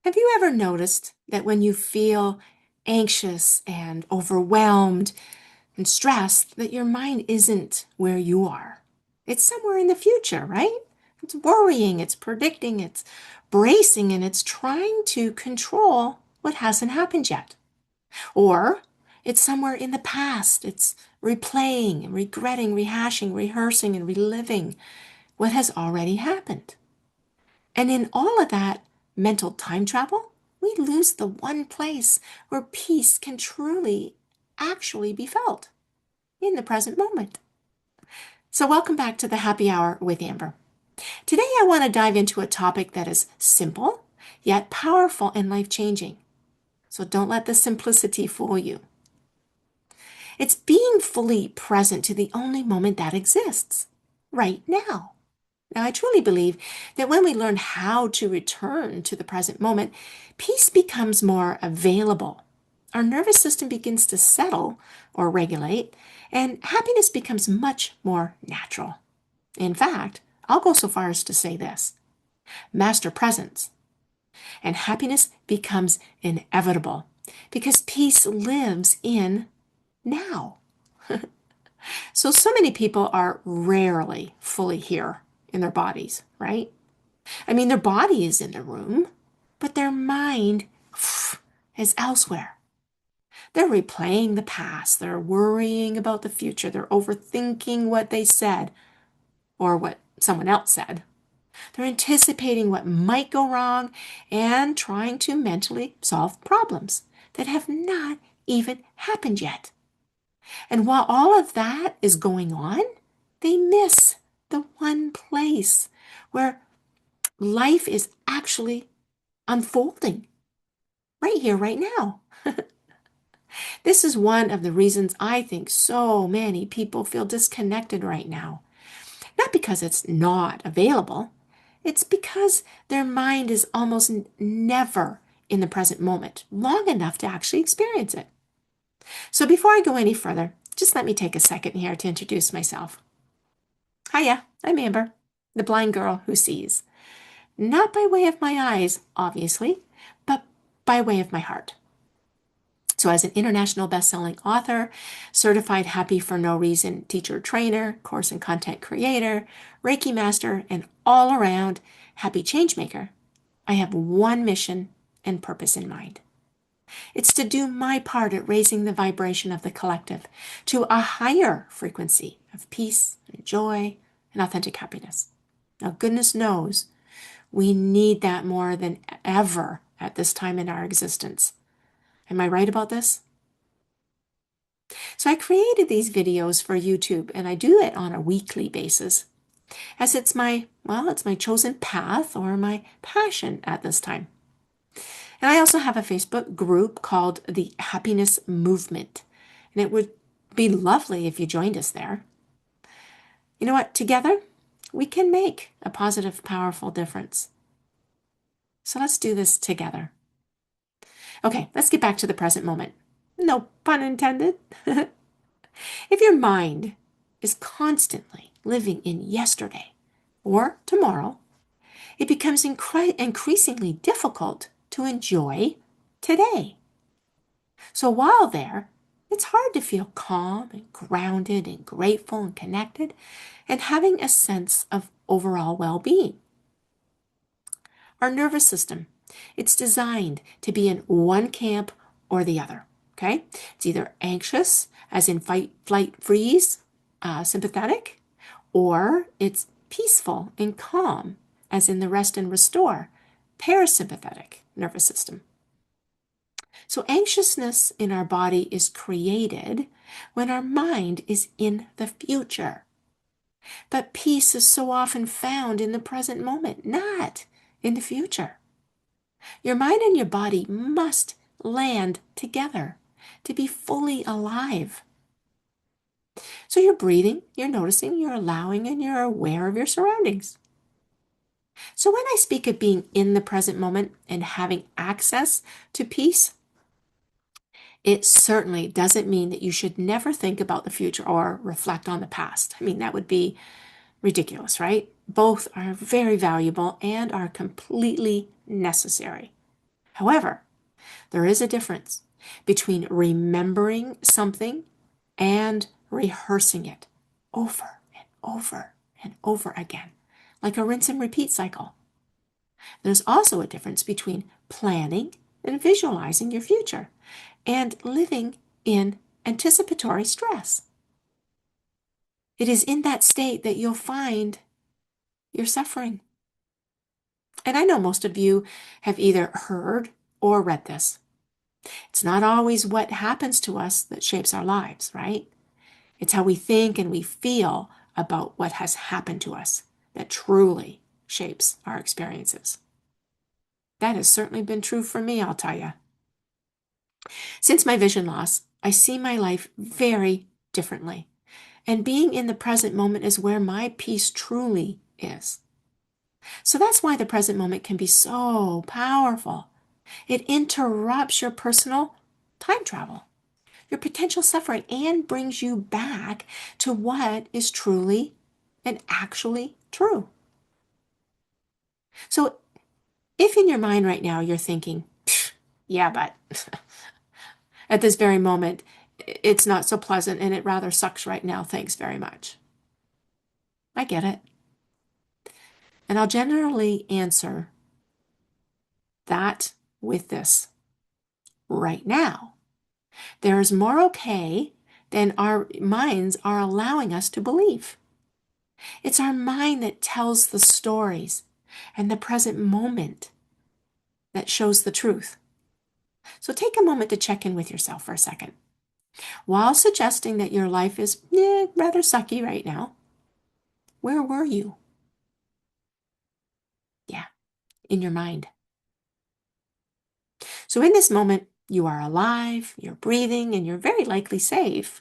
Have you ever noticed that when you feel anxious and overwhelmed and stressed, that your mind isn't where you are? It's somewhere in the future, right? It's worrying, it's predicting, it's bracing, and it's trying to control what hasn't happened yet. Or it's somewhere in the past. It's replaying and regretting, rehashing, rehearsing, and reliving what has already happened. And in all of that mental time travel, we lose the one place where peace can truly, actually be felt in the present moment. So, welcome back to the Happy Hour with Amber. Today, I want to dive into a topic that is simple, yet powerful and life changing. So, don't let the simplicity fool you. It's being fully present to the only moment that exists, right now. Now, I truly believe that when we learn how to return to the present moment, peace becomes more available. Our nervous system begins to settle or regulate, and happiness becomes much more natural. In fact, I'll go so far as to say this: master presence, and happiness becomes inevitable because peace lives in now. So many people are rarely fully here in their bodies, right? I mean, their body is in the room, but their mind is elsewhere. They're replaying the past. They're worrying about the future. They're overthinking what they said or what someone else said. They're anticipating what might go wrong and trying to mentally solve problems that have not even happened yet. And while all of that is going on, they miss the one place where life is actually unfolding right here, right now. This is one of the reasons I think so many people feel disconnected right now. Not because it's not available, it's because their mind is almost never in the present moment, long enough to actually experience it. So before I go any further, just let me take a second here to introduce myself. Hiya, I'm Amber, the blind girl who sees. Not by way of my eyes, obviously, but by way of my heart. So as an international best-selling author, certified happy for no reason teacher trainer, course and content creator, Reiki master, and all-around happy changemaker, I have one mission and purpose in mind. It's to do my part at raising the vibration of the collective to a higher frequency of peace and joy and authentic happiness. Now, goodness knows we need that more than ever at this time in our existence. Am I right about this? So I created these videos for YouTube, and I do it on a weekly basis, as it's my chosen path or my passion at this time. And I also have a Facebook group called the Happiness Movement, and it would be lovely if you joined us there. You know what? Together, we can make a positive, powerful difference. So let's do this together. Okay, let's get back to the present moment. No pun intended. If your mind is constantly living in yesterday or tomorrow, it becomes increasingly difficult to enjoy today. So while there, it's hard to feel calm and grounded and grateful and connected and having a sense of overall well-being. Our nervous system, it's designed to be in one camp or the other, okay? It's either anxious, as in fight, flight, freeze, sympathetic, or it's peaceful and calm, as in the rest and restore, parasympathetic nervous system. So anxiousness in our body is created when our mind is in the future. But peace is so often found in the present moment, not in the future. Your mind and your body must land together to be fully alive. So you're breathing, you're noticing, you're allowing, and you're aware of your surroundings. So when I speak of being in the present moment and having access to peace, it certainly doesn't mean that you should never think about the future or reflect on the past. I mean, that would be ridiculous, right? Both are very valuable and are completely necessary. However, there is a difference between remembering something and rehearsing it over and over and over again, like a rinse and repeat cycle. There's also a difference between planning and visualizing your future and living in anticipatory stress. It is in that state that you'll find you're suffering. And I know most of you have either heard or read this. It's not always what happens to us that shapes our lives, right? It's how we think and we feel about what has happened to us that truly shapes our experiences. That has certainly been true for me, I'll tell you. Since my vision loss, I see my life very differently. And being in the present moment is where my peace truly is. So that's why the present moment can be so powerful. It interrupts your personal time travel, your potential suffering, and brings you back to what is truly and actually true. So if in your mind right now you're thinking, yeah, but at this very moment, it's not so pleasant and it rather sucks right now, thanks very much. I get it. And I'll generally answer that with this. Right now, there is more okay than our minds are allowing us to believe. It's our mind that tells the stories and the present moment that shows the truth. So take a moment to check in with yourself for a second. While suggesting that your life is rather sucky right now, where were you? Yeah, in your mind. So in this moment, you are alive, you're breathing, and you're very likely safe.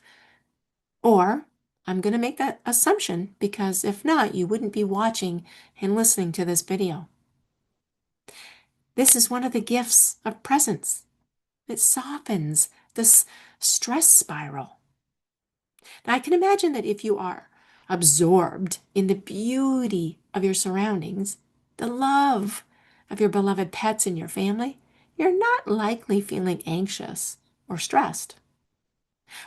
Or I'm going to make that assumption because if not, you wouldn't be watching and listening to this video. This is one of the gifts of presence. It softens this stress spiral. Now, I can imagine that if you are absorbed in the beauty of your surroundings, the love of your beloved pets and your family, you're not likely feeling anxious or stressed.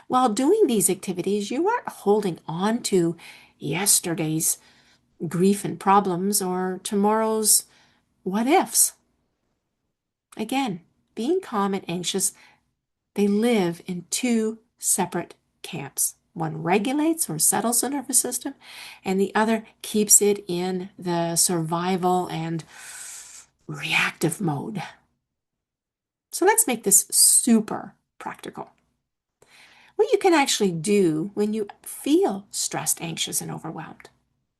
While doing these activities, you aren't holding on to yesterday's grief and problems or tomorrow's what ifs. Again, being calm and anxious, they live in two separate camps. One regulates or settles the nervous system, and the other keeps it in the survival and reactive mode. So let's make this super practical. What you can actually do when you feel stressed, anxious, and overwhelmed.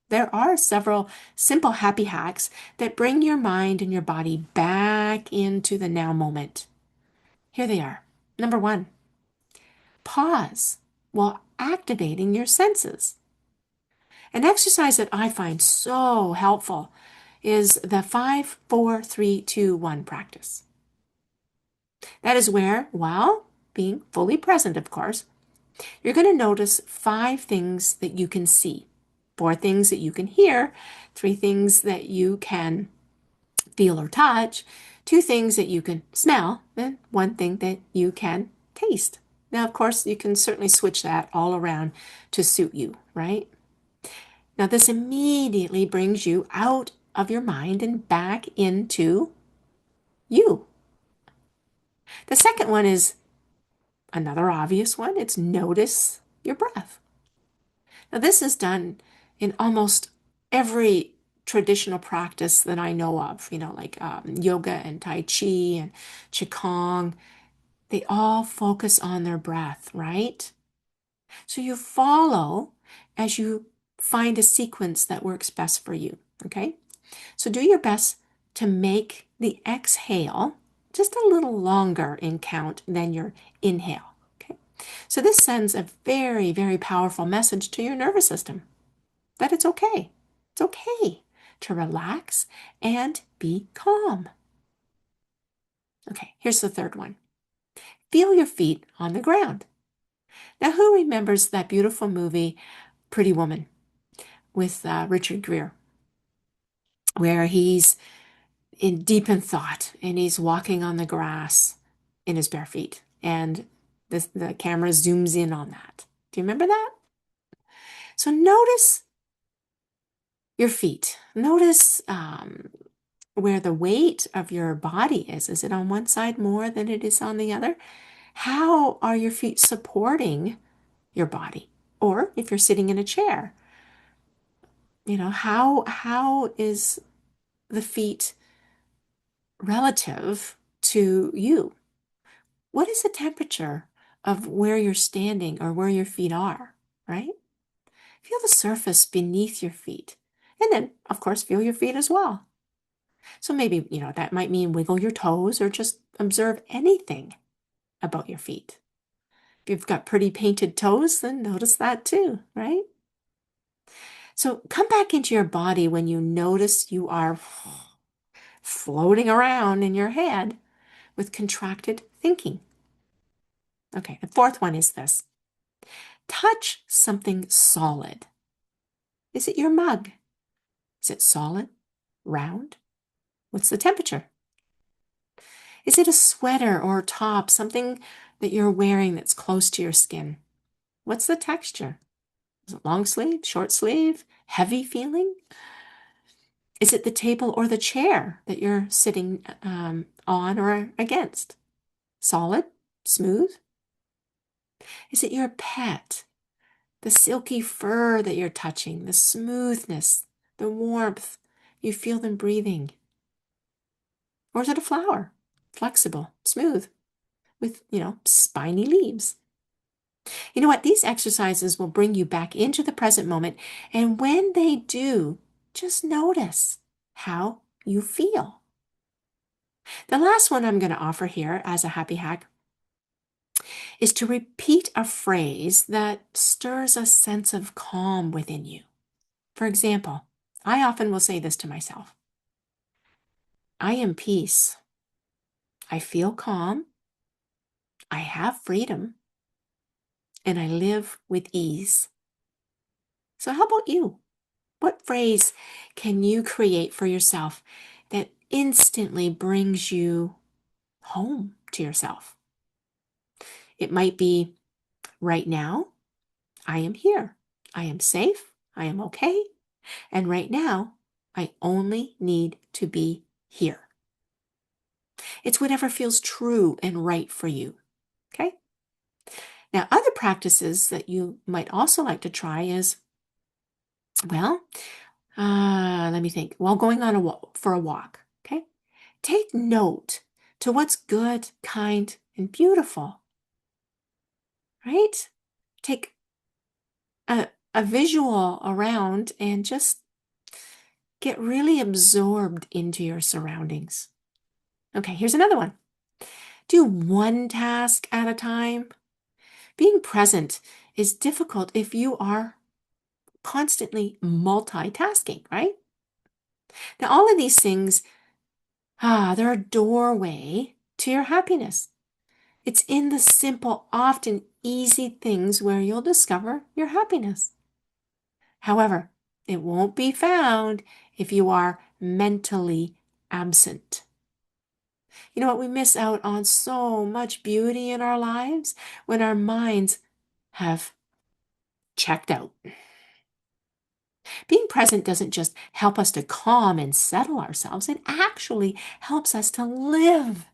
There are several simple happy hacks that bring your mind and your body back into the now moment. Here they are. Number 1, pause while activating your senses. An exercise that I find so helpful is the 5, 4, 3, 2, 1 practice. That is where, while being fully present, of course, you're going to notice 5 things that you can see, 4 things that you can hear, 3 things that you can feel or touch, 2 things that you can smell, and 1 thing that you can taste. Now, of course, you can certainly switch that all around to suit you, right? Now, this immediately brings you out of your mind and back into you. The second one is another obvious one. It's notice your breath. Now, this is done in almost every traditional practice that I know of, like yoga and Tai Chi and Qigong. They all focus on their breath, right? So you follow as you find a sequence that works best for you, okay? So do your best to make the exhale just a little longer in count than your inhale, okay? So this sends a very, very powerful message to your nervous system that it's okay. It's okay to relax and be calm. Okay, here's the third one. Feel your feet on the ground. Now, who remembers that beautiful movie, Pretty Woman, with Richard Gere, where he's in deep in thought, and he's walking on the grass in his bare feet. And the camera zooms in on that. Do you remember that? So notice your feet. Notice where the weight of your body is. Is it on one side more than it is on the other? How are your feet supporting your body? Or if you're sitting in a chair, how is the feet relative to you? What is the temperature of where you're standing or where your feet are, right? Feel the surface beneath your feet. And then, of course, feel your feet as well. So maybe, that might mean wiggle your toes or just observe anything about your feet. If you've got pretty painted toes, then notice that too, right? So come back into your body when you notice you are floating around in your head with contracted thinking. Okay, the fourth one is this. Touch something solid. Is it your mug? Is it solid? Round? What's the temperature? Is it a sweater or top, something that you're wearing that's close to your skin? What's the texture? Is it long sleeve, short sleeve, heavy feeling? Is it the table or the chair that you're sitting on or against? Solid? Smooth? Is it your pet? The silky fur that you're touching, the smoothness, the warmth, you feel them breathing. Or is it a flower? Flexible, smooth, with, spiny leaves. You know what? These exercises will bring you back into the present moment. And when they do, just notice how you feel. The last one I'm going to offer here as a happy hack is to repeat a phrase that stirs a sense of calm within you. For example, I often will say this to myself. I am peace. I feel calm. I have freedom. And I live with ease. So how about you? What phrase can you create for yourself that instantly brings you home to yourself? It might be, right now, I am here. I am safe. I am okay. And right now, I only need to be here. It's whatever feels true and right for you. Okay? Now, other practices that you might also like to try is, let me think. While going on for a walk, okay? Take note to what's good, kind, and beautiful, right? Take a visual around and just get really absorbed into your surroundings. Okay, here's another one. Do one task at a time. Being present is difficult if you are constantly multitasking, right? Now, all of these things, they're a doorway to your happiness. It's in the simple, often easy things where you'll discover your happiness. However, it won't be found if you are mentally absent. You know what? We miss out on so much beauty in our lives when our minds have checked out. Being present doesn't just help us to calm and settle ourselves, it actually helps us to live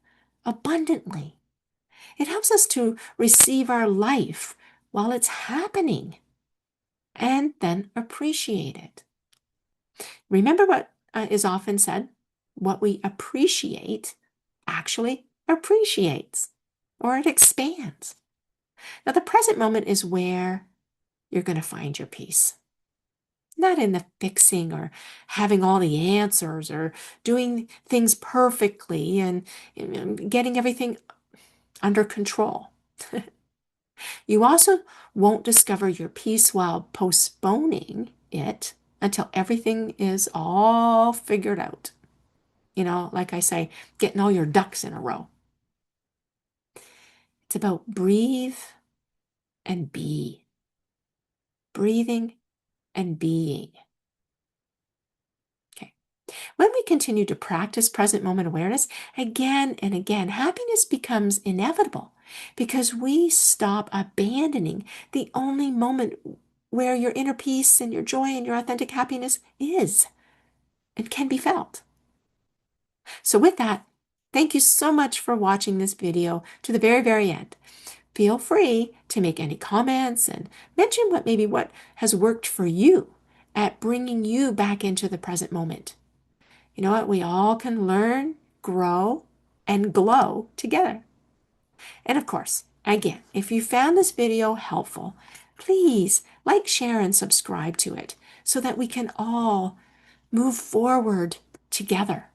abundantly. It helps us to receive our life while it's happening and then appreciate it. Remember what is often said? What we appreciate actually appreciates, or it expands. Now, the present moment is where you're going to find your peace. Not in the fixing or having all the answers or doing things perfectly and getting everything under control. You also won't discover your peace while postponing it until everything is all figured out. Like I say, getting all your ducks in a row. It's about breathe and be. Breathing and being. Okay. When we continue to practice present moment awareness again and again, happiness becomes inevitable because we stop abandoning the only moment where your inner peace and your joy and your authentic happiness is and can be felt. So with that, thank you so much for watching this video to the very, very end. Feel free to make any comments and mention what has worked for you at bringing you back into the present moment. You know what? We all can learn, grow, and glow together. And of course, again, if you found this video helpful, please like, share, and subscribe to it so that we can all move forward together.